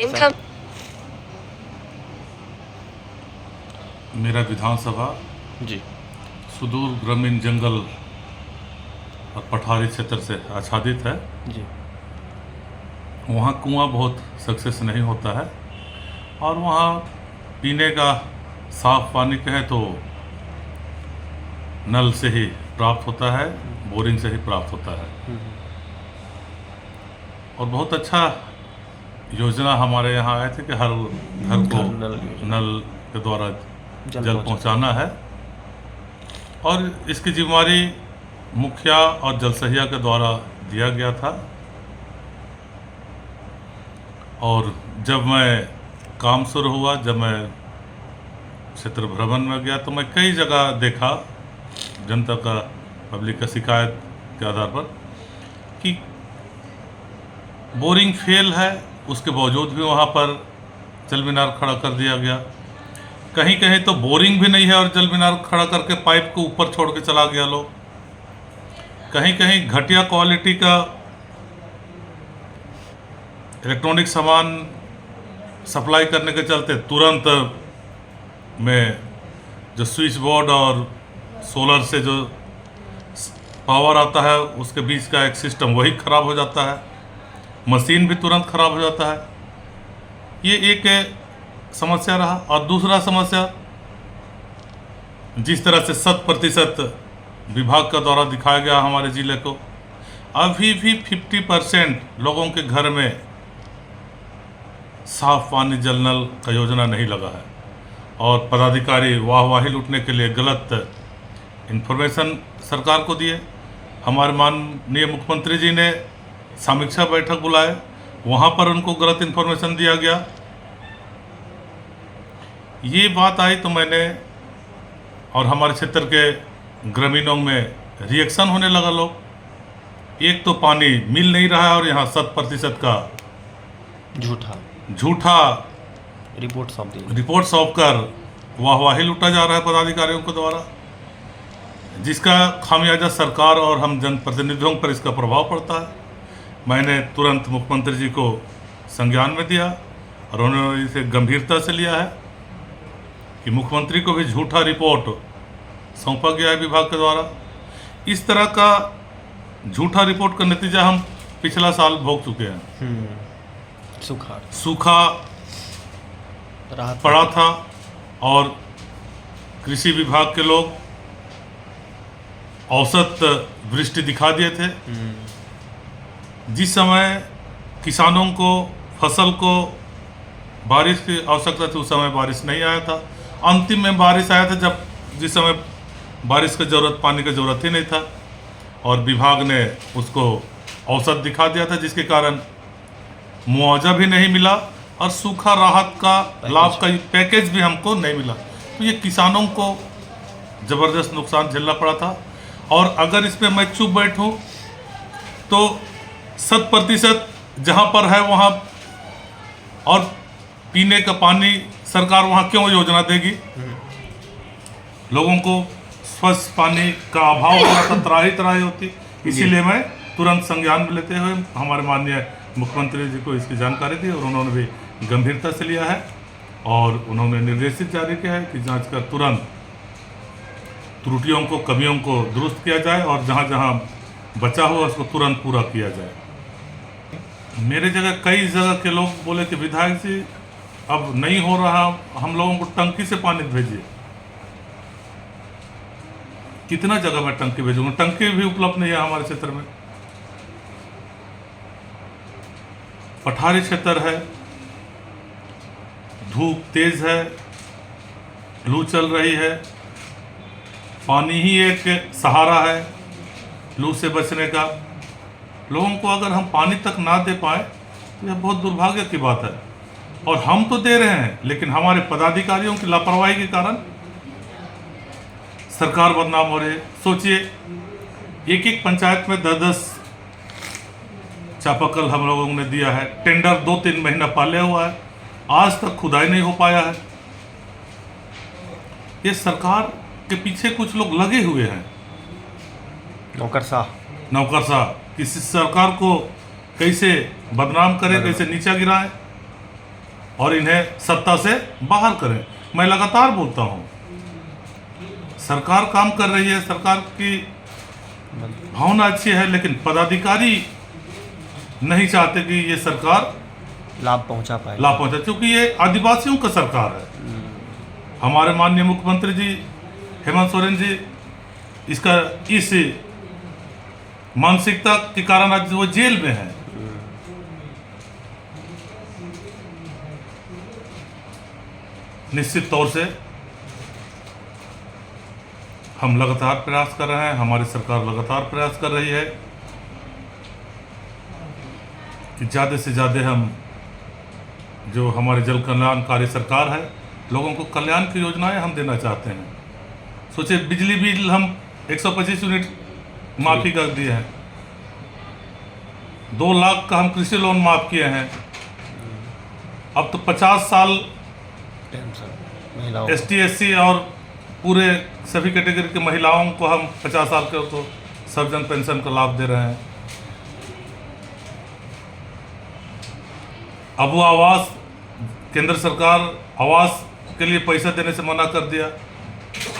Income मेरा विधानसभा जी सुदूर ग्रामीण जंगल और पठारी क्षेत्र से आच्छादित है। जी वहाँ कुआं बहुत सक्सेस नहीं होता है और वहाँ पीने का साफ पानी कहे तो नल से ही प्राप्त होता है, बोरिंग से ही प्राप्त होता है। और बहुत अच्छा योजना हमारे यहाँ आए थे कि हर घर को नल के द्वारा जल पहुँचाना है और इसकी जिम्मेवारी मुखिया और जलसहिया के द्वारा दिया गया था। और जब मैं काम शुरू हुआ, जब मैं क्षेत्र भ्रमण में गया तो मैं कई जगह देखा जनता का, पब्लिक का शिकायत के आधार पर कि बोरिंग फेल है, उसके बावजूद भी वहाँ पर जल मीनार खड़ा कर दिया गया। कहीं कहीं तो बोरिंग भी नहीं है और जल मीनार खड़ा करके पाइप को ऊपर छोड़ के चला गया लोग। कहीं कहीं घटिया क्वालिटी का इलेक्ट्रॉनिक सामान सप्लाई करने के चलते तुरंत में जो स्विच बोर्ड और सोलर से जो पावर आता है उसके बीच का एक सिस्टम वही खराब हो जाता है, मशीन भी तुरंत खराब हो जाता है। ये एक समस्या रहा। और दूसरा समस्या, जिस तरह से 100% विभाग का दौरा दिखाया गया हमारे ज़िले को, अभी भी 50% लोगों के घर में साफ पानी जल नल का योजना नहीं लगा है और पदाधिकारी वाहवाही लूटने के लिए गलत इन्फॉर्मेशन सरकार को दिए। हमारे माननीय मुख्यमंत्री जी ने समीक्षा बैठक बुलाए, वहाँ पर उनको गलत इन्फॉर्मेशन दिया गया। ये बात आई तो मैंने और हमारे क्षेत्र के ग्रामीणों में रिएक्शन होने लगा। लोग, एक तो पानी मिल नहीं रहा है और यहाँ 100% का झूठा रिपोर्ट सौंप कर वाहवाही लूटा जा रहा है पदाधिकारियों के द्वारा, जिसका खामियाजा सरकार और हम जनप्रतिनिधियों पर इसका प्रभाव पड़ता है। मैंने तुरंत मुख्यमंत्री जी को संज्ञान में दिया और उन्होंने इसे गंभीरता से लिया है कि मुख्यमंत्री को भी झूठा रिपोर्ट सौंपा गया है विभाग के द्वारा। इस तरह का झूठा रिपोर्ट का नतीजा हम पिछला साल भोग चुके हैं। सूखा पड़ा था और कृषि विभाग के लोग औसत वृष्टि दिखा दिए थे। जिस समय किसानों को, फसल को बारिश की आवश्यकता थी, उस समय बारिश नहीं आया था। अंतिम में बारिश आया था जब जिस समय बारिश की ज़रूरत, पानी की ज़रूरत ही नहीं था और विभाग ने उसको औसत दिखा दिया था, जिसके कारण मुआवजा भी नहीं मिला और सूखा राहत का लाभ का पैकेज भी हमको नहीं मिला। तो ये किसानों को ज़बरदस्त नुकसान झेलना पड़ा था। और अगर इसमें मैं चुप बैठूं तो 100% जहाँ पर है वहाँ, और पीने का पानी सरकार वहाँ क्यों योजना देगी? लोगों को स्वच्छ पानी का अभाव हो रहा था, त्राही होती। इसीलिए मैं तुरंत संज्ञान में लेते हुए हमारे माननीय मुख्यमंत्री जी को इसकी जानकारी दी और उन्होंने भी गंभीरता से लिया है और उन्होंने निर्देशित जारी किया है कि जांच कर तुरंत त्रुटियों को, कमियों को दुरुस्त किया जाए और जहां जहां बचा हुआ उसको तुरंत पूरा किया जाए। मेरे जगह कई जगह के लोग बोले कि विधायक जी अब नहीं हो रहा, हम लोगों को टंकी से पानी भेजिए। कितना जगह मैं टंकी भेजूंगा? टंकी भी उपलब्ध नहीं है हमारे क्षेत्र में। पठारी क्षेत्र है, धूप तेज है, लू चल रही है, पानी ही एक सहारा है लू से बचने का। लोगों को अगर हम पानी तक ना दे पाए तो यह बहुत दुर्भाग्य की बात है। और हम तो दे रहे हैं, लेकिन हमारे पदाधिकारियों की लापरवाही के कारण सरकार बदनाम हो रही है। सोचिए, एक एक पंचायत में 10-10 चापाकल हम लोगों ने दिया है, टेंडर 2-3 महीना पहले हुआ है, आज तक खुदाई नहीं हो पाया है। ये सरकार के पीछे कुछ लोग लगे हुए हैं, नौकरशाह, किसी सरकार को कैसे बदनाम करे, कैसे नीचा गिराए। और इन्हें सत्ता से बाहर करें। मैं लगातार बोलता हूँ, सरकार काम कर रही है, सरकार की भावना अच्छी है, लेकिन पदाधिकारी नहीं चाहते कि ये सरकार लाभ पहुंचा पाए। क्योंकि ये आदिवासियों का सरकार है। हमारे माननीय मुख्यमंत्री जी हेमंत सोरेन जी इसका इस मानसिकता के कारण आज वो जेल में है। निश्चित तौर से हम लगातार प्रयास कर रहे हैं, हमारी सरकार लगातार प्रयास कर रही है कि ज़्यादा से ज़्यादा हम जो हमारी जल कल्याणकारी सरकार है, लोगों को कल्याण की योजनाएं हम देना चाहते हैं। सोचिए, बिजली बिल हम 125 यूनिट माफ़ी कर दिए हैं, 2 लाख का हम कृषि लोन माफ़ किए हैं। अब तो 50 साल ST SC और पूरे सभी कैटेगरी के महिलाओं को हम 50 साल के को सर्वजन पेंशन का लाभ दे रहे हैं। अब वो आवास, केंद्र सरकार आवास के लिए पैसा देने से मना कर दिया,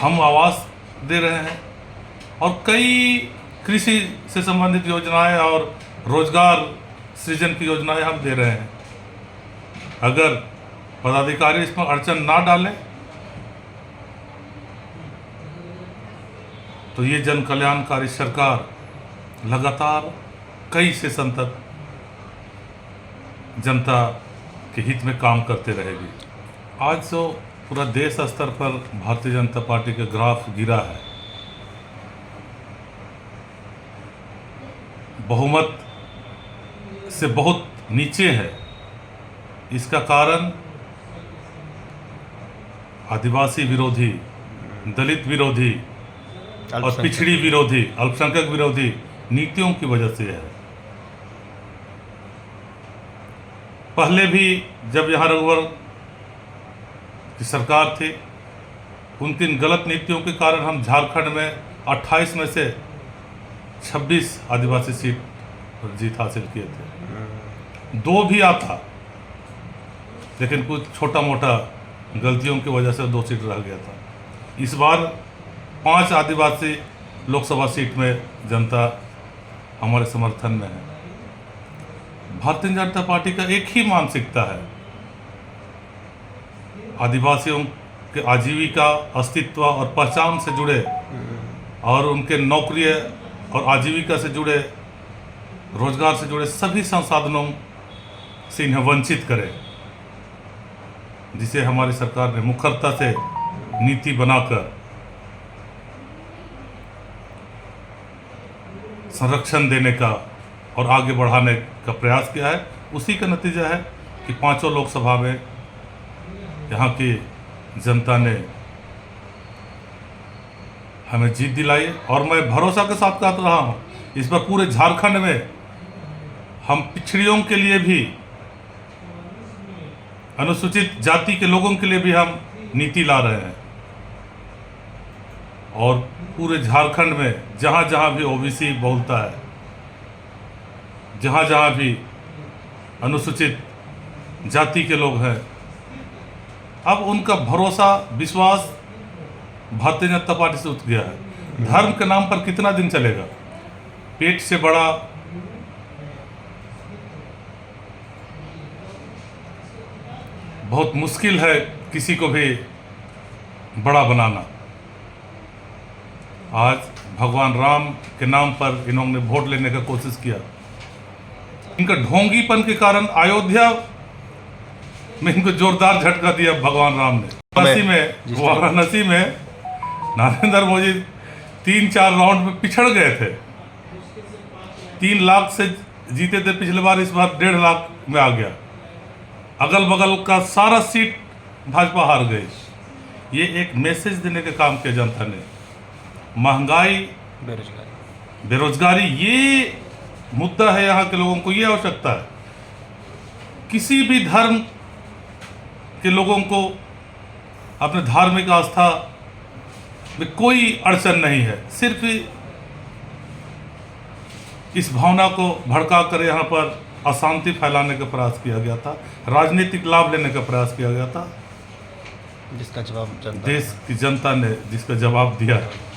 हम आवास दे रहे हैं। और कई कृषि से संबंधित योजनाएं और रोजगार सृजन की योजनाएं हम दे रहे हैं। अगर पदाधिकारी इसमें अड़चन ना डालें तो ये जन कल्याणकारी सरकार लगातार कई सेशन तक जनता के हित में काम करते रहेगी। आज जो पूरा देश स्तर पर भारतीय जनता पार्टी का ग्राफ गिरा है, बहुमत से बहुत नीचे है, इसका कारण आदिवासी विरोधी, दलित विरोधी और पिछड़ी विरोधी, अल्पसंख्यक विरोधी नीतियों की वजह से है। पहले भी जब यहाँ रघुवर की सरकार थी, उनकी गलत नीतियों के कारण हम झारखंड में 28 में से 26 आदिवासी सीट पर जीत हासिल किए थे। 2 भी आता, लेकिन कुछ छोटा मोटा गलतियों की वजह से 2 सीट रह गया था। इस बार 5 आदिवासी लोकसभा सीट में जनता हमारे समर्थन में है। भारतीय जनता पार्टी का एक ही मानसिकता है, आदिवासियों के आजीविका, अस्तित्व और पहचान से जुड़े और उनके नौकरी और आजीविका से जुड़े, रोजगार से जुड़े सभी संसाधनों से इन्हें वंचित करे, जिसे हमारी सरकार ने मुखरता से नीति बनाकर संरक्षण देने का और आगे बढ़ाने का प्रयास किया है। उसी का नतीजा है कि 5 लोकसभा में यहाँ की जनता ने हमें जीत दिलाई। और मैं भरोसा के साथ कह रहा हूँ, इस बार पूरे झारखंड में हम पिछड़ियों के लिए भी, अनुसूचित जाति के लोगों के लिए भी हम नीति ला रहे हैं। और पूरे झारखंड में जहाँ जहाँ भी OBC बोलता है, जहाँ जहाँ भी अनुसूचित जाति के लोग हैं, अब उनका भरोसा, विश्वास भारतीय जनता पार्टी से उठ गया है। धर्म के नाम पर कितना दिन चलेगा? पेट से बड़ा बहुत मुश्किल है किसी को भी बड़ा बनाना। आज भगवान राम के नाम पर इन्होंने वोट लेने का कोशिश किया। इनका ढोंगीपन के कारण अयोध्या में इनको जोरदार झटका दिया भगवान राम ने। वाराणसी में नरेंद्र मोदी 3-4 राउंड में पिछड़ गए थे। 3 लाख से जीते थे पिछले बार, इस बार 1.5 लाख में आ गया। अगल बगल का सारा सीट भाजपा हार गई। ये एक मैसेज देने का काम किया जनता ने। महंगाई, बेरोजगारी ये मुद्दा है यहाँ के लोगों को, ये आवश्यकता है। किसी भी धर्म के लोगों को अपने धार्मिक आस्था में कोई अड़चन नहीं है। सिर्फ इस भावना को भड़का कर यहाँ पर अशांति फैलाने का प्रयास किया गया था, राजनीतिक लाभ लेने का प्रयास किया गया था, जिसका जवाब जनता देश की जनता ने जिसका जवाब दिया है।